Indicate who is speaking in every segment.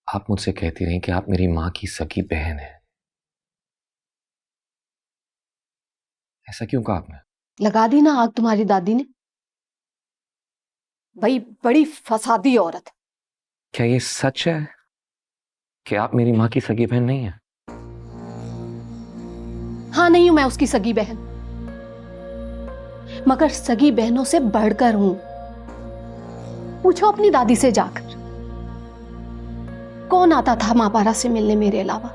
Speaker 1: आप मुझसे कहती रही कि आप मेरी मां की सगी बहन हैं। ऐसा क्यों कहा आपने?
Speaker 2: लगा दी ना आग तुम्हारी दादी ने। भाई बड़ी फसादी औरत।
Speaker 1: क्या ये सच है कि आप मेरी मां की सगी बहन नहीं है?
Speaker 2: हाँ, नहीं हूं मैं उसकी सगी बहन, मगर सगी बहनों से बढ़कर हूं। पूछो अपनी दादी से जाकर, कौन आता था मापारा से मिलने मेरे अलावा?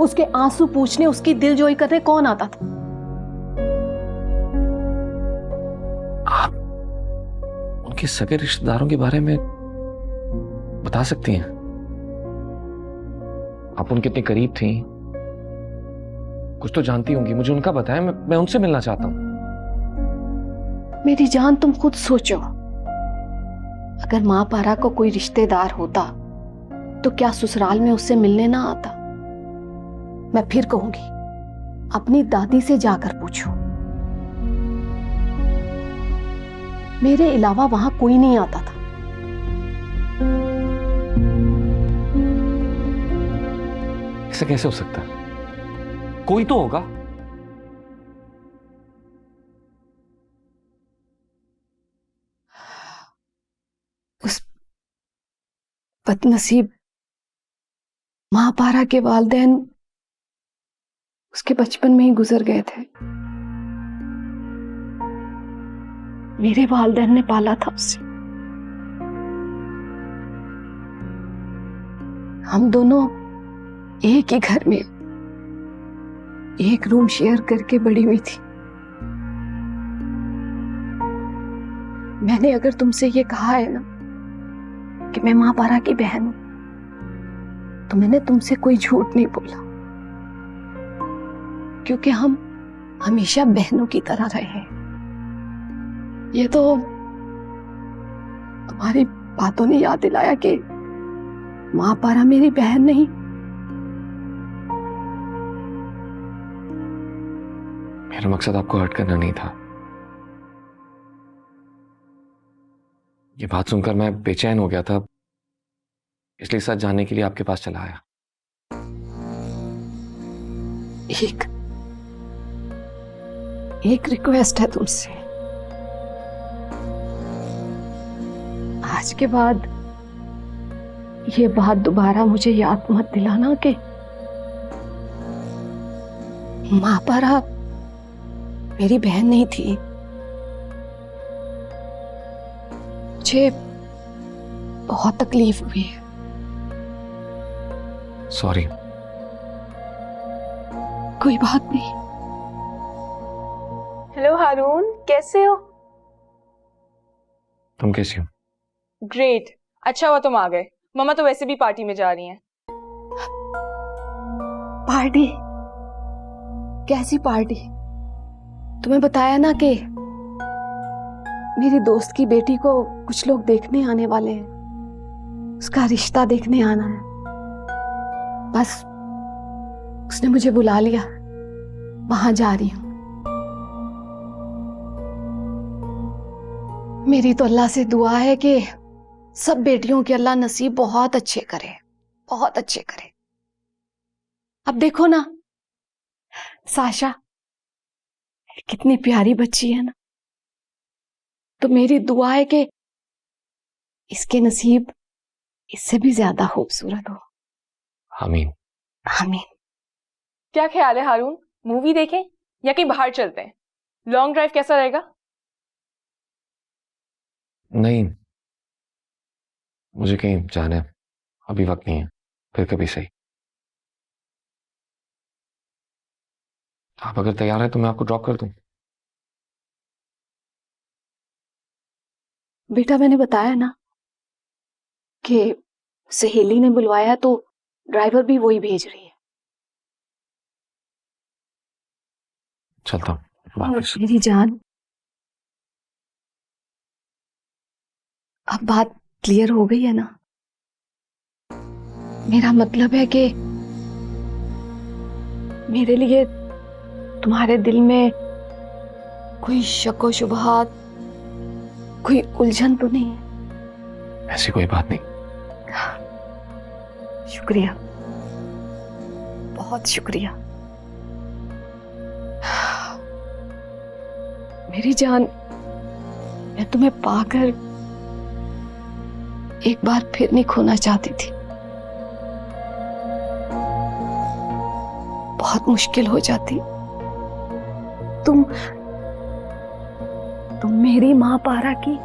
Speaker 2: उसके आंसू पूछने, उसकी दिलजोई करने कौन आता था?
Speaker 1: आप उनके सगे रिश्तेदारों के बारे में बता सकती हैं? आप उनके इतने करीब थी, कुछ तो जानती होंगी, मुझे उनका बताएं। मैं उनसे मिलना चाहता हूं।
Speaker 2: मेरी जान, तुम खुद सोचो, अगर मापारा को कोई रिश्तेदार होता तो क्या ससुराल में उससे मिलने ना आता? मैं फिर कहूंगी, अपनी दादी से जाकर पूछो। मेरे अलावा वहां कोई नहीं आता था।
Speaker 1: ऐसा कैसे हो सकता है? कोई तो होगा।
Speaker 2: उस बदनसीब महापारा के वालिदैन उसके बचपन में ही गुजर गए थे। मेरे वालिदैन ने पाला था उसे। हम दोनों एक ही घर में एक रूम शेयर करके बड़ी हुई थी। मैंने अगर तुमसे ये कहा है ना कि मैं महापारा की बहन हूं, तो मैंने तुमसे कोई झूठ नहीं बोला, क्योंकि हम हमेशा बहनों की तरह रहे हैं। ये तो तुम्हारी बातों ने याद दिलाया कि महापारा मेरी बहन नहीं।
Speaker 1: मेरा मकसद आपको हर्ट करना नहीं था। ये बात सुनकर मैं बेचैन हो गया था, इसलिए सच जानने के लिए आपके पास चला आया।
Speaker 2: एक रिक्वेस्ट है तुमसे। आज के बाद ये बात दोबारा मुझे याद मत दिलाना कि महापारा मेरी बहन नहीं थी। मुझे बहुत तकलीफ हुई है।
Speaker 1: सॉरी।
Speaker 2: कोई बात नहीं।
Speaker 3: हेलो हारून, कैसे हो?
Speaker 1: तुम कैसी हो?
Speaker 3: ग्रेट, अच्छा हुआ तुम आ गए। मम्मा तो वैसे भी पार्टी में जा रही हैं।
Speaker 2: पार्टी? कैसी पार्टी? तुम्हें बताया ना कि मेरी दोस्त की बेटी को कुछ लोग देखने आने वाले हैं। उसका रिश्ता देखने आना है। बस उसने मुझे बुला लिया, वहां जा रही हूं। मेरी तो अल्लाह से दुआ है कि सब बेटियों के अल्लाह नसीब बहुत अच्छे करे, बहुत अच्छे करे। अब देखो ना, साशा कितनी प्यारी बच्ची है ना। तो मेरी दुआ है कि इसके नसीब इससे भी ज्यादा खूबसूरत हो।
Speaker 1: आमीन।
Speaker 2: आमीन।
Speaker 3: क्या ख्याल है हारून, मूवी देखें या कहीं बाहर चलते हैं? लॉन्ग ड्राइव कैसा रहेगा?
Speaker 1: नहीं, मुझे कहीं जाना है, अभी वक्त नहीं है, फिर कभी सही। आप अगर तैयार हैं तो मैं आपको ड्रॉप कर दूं।
Speaker 2: बेटा, मैंने बताया ना कि सहेली ने बुलवाया, तो ड्राइवर भी वही भेज रही है।
Speaker 1: चलता हूं वापस।
Speaker 2: मेरी जान, अब बात क्लियर हो गई है ना? मेरा मतलब है कि मेरे लिए तुम्हारे दिल में कोई शक व शुबहात, कोई उलझन तो नहीं है?
Speaker 1: ऐसी कोई बात नहीं।
Speaker 2: शुक्रिया, बहुत शुक्रिया। मेरी जान, मैं तुम्हें पाकर एक बार फिर नहीं खोना चाहती थी। बहुत मुश्किल हो जाती। तुम मेरी मां पारा की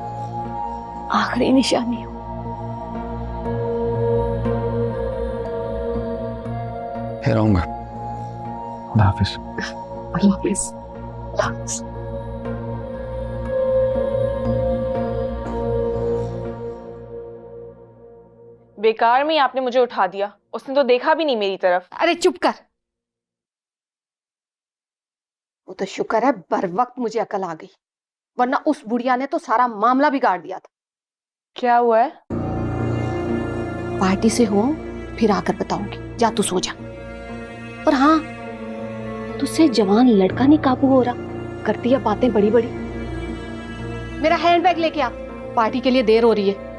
Speaker 2: आखिरी निशानी हो।
Speaker 1: फिर आऊंगा। खुदा हाफिज।
Speaker 2: अल्लाह हाफिज। अल्लाह हाफिज।
Speaker 3: बेकार में ही आपने मुझे उठा दिया, उसने तो देखा भी नहीं मेरी तरफ।
Speaker 2: अरे चुप कर। वो तो शुक्र है बर वक्त मुझे अकल आ गई, वरना उस बुढ़िया ने तो सारा मामला बिगाड़ दिया था।
Speaker 3: क्या हुआ है?
Speaker 2: पार्टी से हो फिर आकर बताऊंगी, जा तू सो जा। और हाँ, तुझसे जवान लड़का नहीं काबू हो रहा, करती है बातें बड़ी बड़ी। मेरा हैंडबैग लेके आ, पार्टी के लिए देर हो रही है।